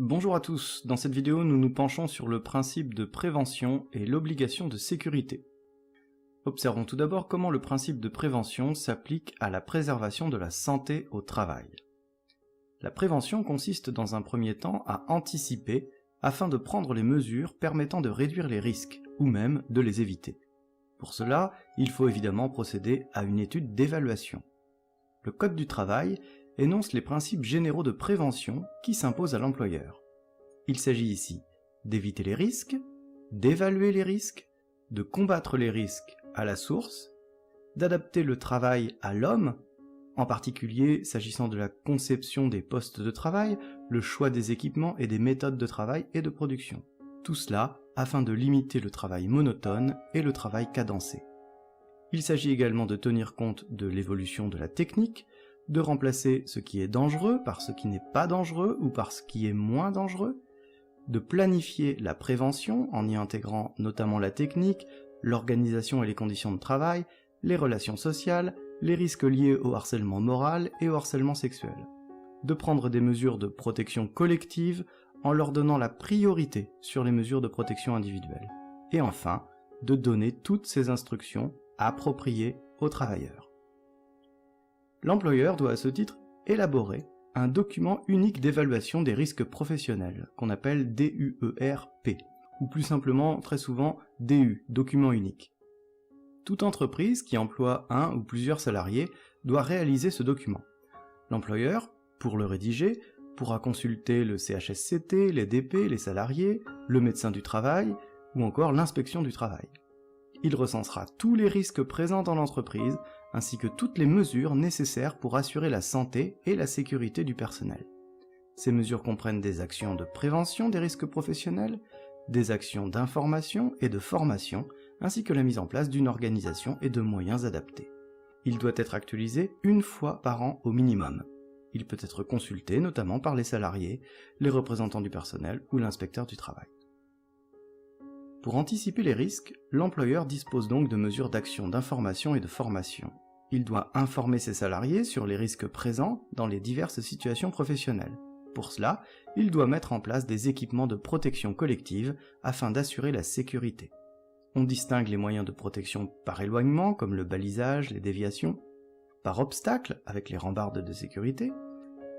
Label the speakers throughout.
Speaker 1: Bonjour à tous, dans cette vidéo nous nous penchons sur le principe de prévention et l'obligation de sécurité. Observons tout d'abord comment le principe de prévention s'applique à la préservation de la santé au travail. La prévention consiste dans un premier temps à anticiper afin de prendre les mesures permettant de réduire les risques, ou même de les éviter. Pour cela, il faut évidemment procéder à une étude d'évaluation. Le Code du travail énonce les principes généraux de prévention qui s'imposent à l'employeur. Il s'agit ici d'éviter les risques, d'évaluer les risques, de combattre les risques à la source, d'adapter le travail à l'homme, en particulier s'agissant de la conception des postes de travail, le choix des équipements et des méthodes de travail et de production. Tout cela afin de limiter le travail monotone et le travail cadencé. Il s'agit également de tenir compte de l'évolution de la technique, de remplacer ce qui est dangereux par ce qui n'est pas dangereux ou par ce qui est moins dangereux, de planifier la prévention en y intégrant notamment la technique, l'organisation et les conditions de travail, les relations sociales, les risques liés au harcèlement moral et au harcèlement sexuel, de prendre des mesures de protection collective en leur donnant la priorité sur les mesures de protection individuelle, et enfin, de donner toutes ces instructions appropriées aux travailleurs. L'employeur doit à ce titre élaborer un document unique d'évaluation des risques professionnels, qu'on appelle DUERP, ou plus simplement, très souvent, DU, document unique. Toute entreprise qui emploie un ou plusieurs salariés doit réaliser ce document. L'employeur, pour le rédiger, pourra consulter le CHSCT, les DP, les salariés, le médecin du travail, ou encore l'inspection du travail. Il recensera tous les risques présents dans l'entreprise, ainsi que toutes les mesures nécessaires pour assurer la santé et la sécurité du personnel. Ces mesures comprennent des actions de prévention des risques professionnels, des actions d'information et de formation, ainsi que la mise en place d'une organisation et de moyens adaptés. Il doit être actualisé une fois par an au minimum. Il peut être consulté notamment par les salariés, les représentants du personnel ou l'inspecteur du travail. Pour anticiper les risques, l'employeur dispose donc de mesures d'action d'information et de formation. Il doit informer ses salariés sur les risques présents dans les diverses situations professionnelles. Pour cela, il doit mettre en place des équipements de protection collective afin d'assurer la sécurité. On distingue les moyens de protection par éloignement, comme le balisage, les déviations, par obstacle, avec les rambardes de sécurité,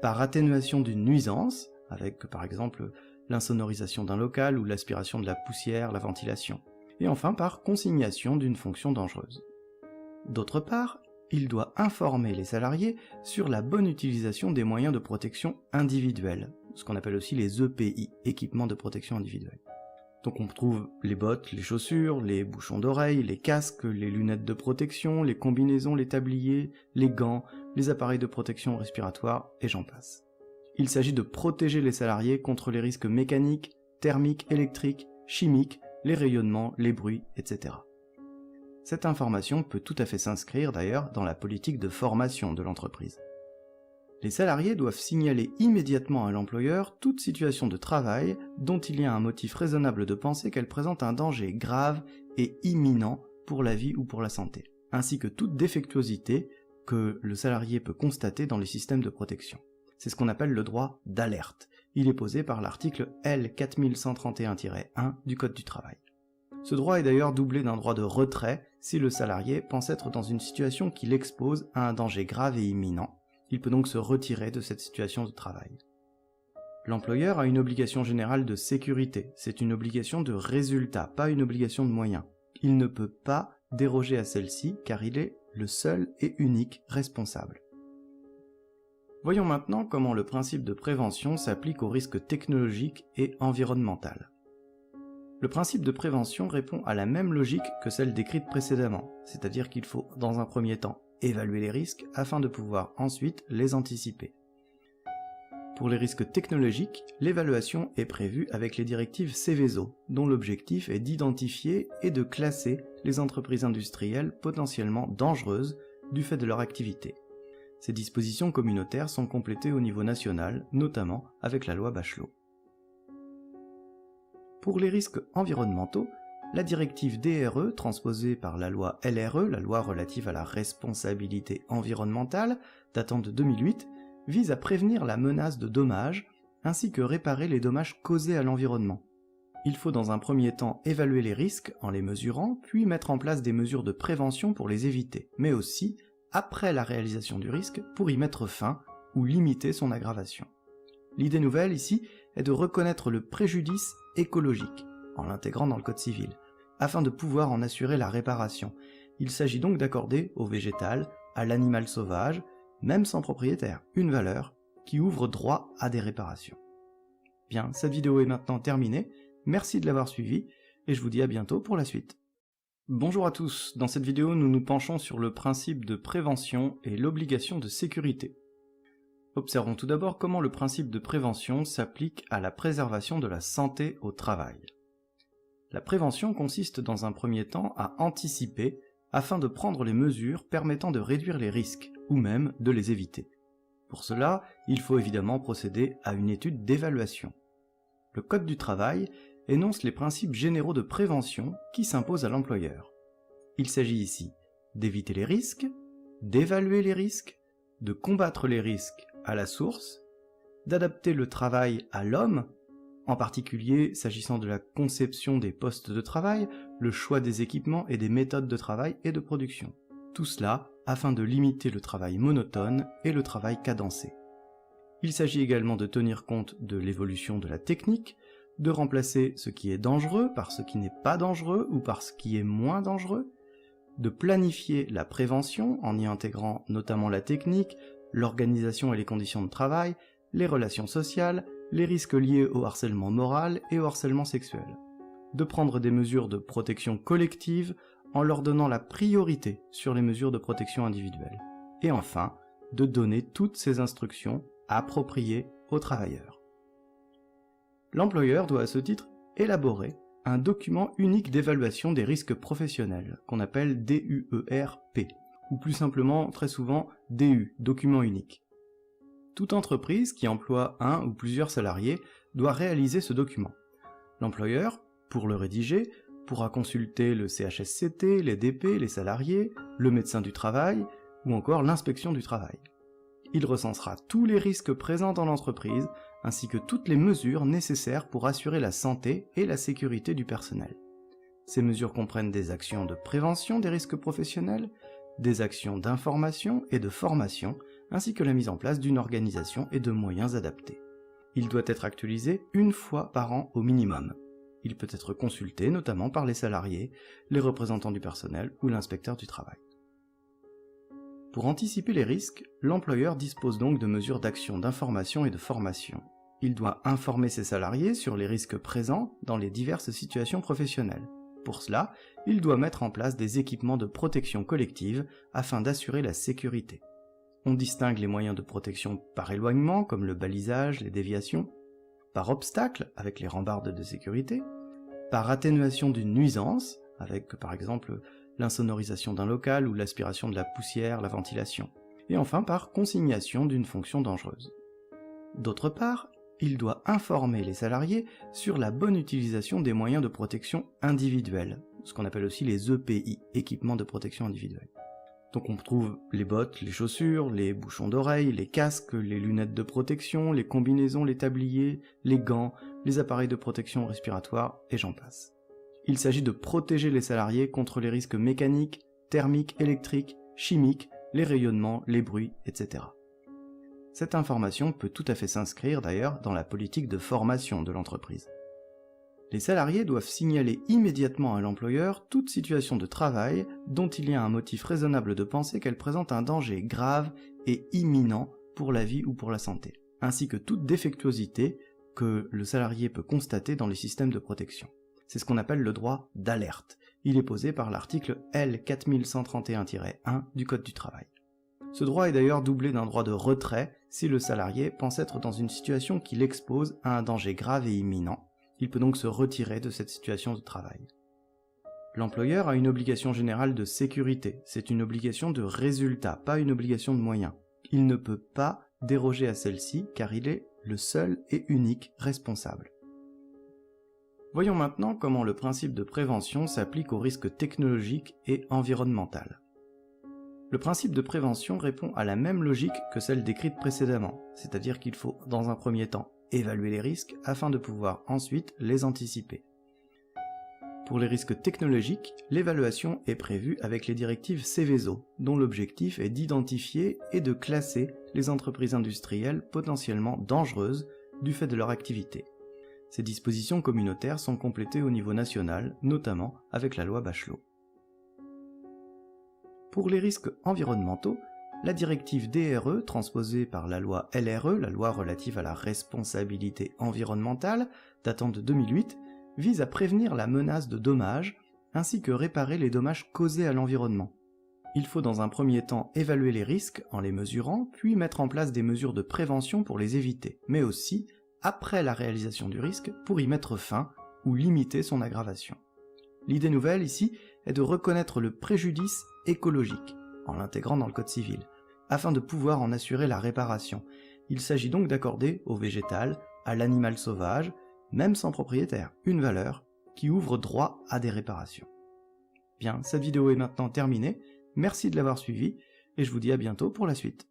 Speaker 1: par atténuation d'une nuisance, avec par exemple l'insonorisation d'un local ou l'aspiration de la poussière, la ventilation, et enfin par consignation d'une fonction dangereuse. D'autre part, il doit informer les salariés sur la bonne utilisation des moyens de protection individuels, ce qu'on appelle aussi les EPI, équipements de protection individuelle. Donc on trouve les bottes, les chaussures, les bouchons d'oreilles, les casques, les lunettes de protection, les combinaisons, les tabliers, les gants, les appareils de protection respiratoire, et j'en passe. Il s'agit de protéger les salariés contre les risques mécaniques, thermiques, électriques, chimiques, les rayonnements, les bruits, etc. Cette information peut tout à fait s'inscrire d'ailleurs dans la politique de formation de l'entreprise. Les salariés doivent signaler immédiatement à l'employeur toute situation de travail dont il y a un motif raisonnable de penser qu'elle présente un danger grave et imminent pour la vie ou pour la santé, ainsi que toute défectuosité que le salarié peut constater dans les systèmes de protection. C'est ce qu'on appelle le droit d'alerte. Il est posé par l'article L4131-1 du Code du travail. Ce droit est d'ailleurs doublé d'un droit de retrait si le salarié pense être dans une situation qui l'expose à un danger grave et imminent. Il peut donc se retirer de cette situation de travail. L'employeur a une obligation générale de sécurité. C'est une obligation de résultat, pas une obligation de moyens. Il ne peut pas déroger à celle-ci car il est le seul et unique responsable. Voyons maintenant comment le principe de prévention s'applique aux risques technologiques et environnementaux. Le principe de prévention répond à la même logique que celle décrite précédemment, c'est-à-dire qu'il faut, dans un premier temps, évaluer les risques afin de pouvoir ensuite les anticiper. Pour les risques technologiques, l'évaluation est prévue avec les directives Seveso, dont l'objectif est d'identifier et de classer les entreprises industrielles potentiellement dangereuses du fait de leur activité. Ces dispositions communautaires sont complétées au niveau national, notamment avec la loi Bachelot. Pour les risques environnementaux, la directive DRE, transposée par la loi LRE, la loi relative à la responsabilité environnementale, datant de 2008, vise à prévenir la menace de dommages ainsi que réparer les dommages causés à l'environnement. Il faut dans un premier temps évaluer les risques en les mesurant, puis mettre en place des mesures de prévention pour les éviter, mais aussi après la réalisation du risque pour y mettre fin ou limiter son aggravation. L'idée nouvelle ici est de reconnaître le préjudice écologique, en l'intégrant dans le Code civil, afin de pouvoir en assurer la réparation. Il s'agit donc d'accorder au végétal, à l'animal sauvage, même sans propriétaire, une valeur qui ouvre droit à des réparations. Bien, cette vidéo est maintenant terminée, merci de l'avoir suivie, et je vous dis à bientôt pour la suite. Bonjour à tous, dans cette vidéo nous nous penchons sur le principe de prévention et l'obligation de sécurité. Observons tout d'abord comment le principe de prévention s'applique à la préservation de la santé au travail. La prévention consiste dans un premier temps à anticiper afin de prendre les mesures permettant de réduire les risques, ou même de les éviter. Pour cela, il faut évidemment procéder à une étude d'évaluation. Le Code du travail énonce les principes généraux de prévention qui s'imposent à l'employeur. Il s'agit ici d'éviter les risques, d'évaluer les risques, de combattre les risques à la source, d'adapter le travail à l'homme, en particulier s'agissant de la conception des postes de travail, le choix des équipements et des méthodes de travail et de production. Tout cela afin de limiter le travail monotone et le travail cadencé. Il s'agit également de tenir compte de l'évolution de la technique, de remplacer ce qui est dangereux par ce qui n'est pas dangereux ou par ce qui est moins dangereux, de planifier la prévention en y intégrant notamment la technique, l'organisation et les conditions de travail, les relations sociales, les risques liés au harcèlement moral et au harcèlement sexuel. De prendre des mesures de protection collective en leur donnant la priorité sur les mesures de protection individuelle. Et enfin, de donner toutes ces instructions appropriées aux travailleurs. L'employeur doit à ce titre élaborer un document unique d'évaluation des risques professionnels, qu'on appelle DUERP, ou plus simplement, très souvent, DU, document unique. Toute entreprise qui emploie un ou plusieurs salariés doit réaliser ce document. L'employeur, pour le rédiger, pourra consulter le CHSCT, les DP, les salariés, le médecin du travail, ou encore l'inspection du travail. Il recensera tous les risques présents dans l'entreprise, ainsi que toutes les mesures nécessaires pour assurer la santé et la sécurité du personnel. Ces mesures comprennent des actions de prévention des risques professionnels, des actions d'information et de formation, ainsi que la mise en place d'une organisation et de moyens adaptés. Il doit être actualisé une fois par an au minimum. Il peut être consulté notamment par les salariés, les représentants du personnel ou l'inspecteur du travail. Pour anticiper les risques, l'employeur dispose donc de mesures d'action d'information et de formation. Il doit informer ses salariés sur les risques présents dans les diverses situations professionnelles. Pour cela, il doit mettre en place des équipements de protection collective afin d'assurer la sécurité. On distingue les moyens de protection par éloignement, comme le balisage, les déviations, par obstacle, avec les rambardes de sécurité, par atténuation d'une nuisance, avec par exemple l'insonorisation d'un local ou l'aspiration de la poussière, la ventilation, et enfin par consignation d'une fonction dangereuse. D'autre part, il doit informer les salariés sur la bonne utilisation des moyens de protection individuels, ce qu'on appelle aussi les EPI, équipements de protection individuelle. Donc on trouve les bottes, les chaussures, les bouchons d'oreilles, les casques, les lunettes de protection, les combinaisons, les tabliers, les gants, les appareils de protection respiratoire, et j'en passe. Il s'agit de protéger les salariés contre les risques mécaniques, thermiques, électriques, chimiques, les rayonnements, les bruits, etc. Cette information peut tout à fait s'inscrire d'ailleurs dans la politique de formation de l'entreprise. Les salariés doivent signaler immédiatement à l'employeur toute situation de travail dont il y a un motif raisonnable de penser qu'elle présente un danger grave et imminent pour la vie ou pour la santé, ainsi que toute défectuosité que le salarié peut constater dans les systèmes de protection. C'est ce qu'on appelle le droit d'alerte. Il est posé par l'article L4131-1 du Code du travail. Ce droit est d'ailleurs doublé d'un droit de retrait si le salarié pense être dans une situation qui l'expose à un danger grave et imminent. Il peut donc se retirer de cette situation de travail. L'employeur a une obligation générale de sécurité, c'est une obligation de résultat, pas une obligation de moyens. Il ne peut pas déroger à celle-ci car il est le seul et unique responsable. Voyons maintenant comment le principe de prévention s'applique aux risques technologiques et environnementaux. Le principe de prévention répond à la même logique que celle décrite précédemment, c'est-à-dire qu'il faut, dans un premier temps, évaluer les risques afin de pouvoir ensuite les anticiper. Pour les risques technologiques, l'évaluation est prévue avec les directives Seveso, dont l'objectif est d'identifier et de classer les entreprises industrielles potentiellement dangereuses du fait de leur activité. Ces dispositions communautaires sont complétées au niveau national, notamment avec la loi Bachelot. Pour les risques environnementaux, la directive DRE, transposée par la loi LRE, la loi relative à la responsabilité environnementale, datant de 2008, vise à prévenir la menace de dommages, ainsi que réparer les dommages causés à l'environnement. Il faut dans un premier temps évaluer les risques en les mesurant, puis mettre en place des mesures de prévention pour les éviter, mais aussi après la réalisation du risque pour y mettre fin ou limiter son aggravation. L'idée nouvelle ici est de reconnaître le préjudice écologique, en l'intégrant dans le Code civil, afin de pouvoir en assurer la réparation. Il s'agit donc d'accorder au végétal, à l'animal sauvage, même sans propriétaire, une valeur qui ouvre droit à des réparations. Bien, cette vidéo est maintenant terminée, merci de l'avoir suivie, et je vous dis à bientôt pour la suite.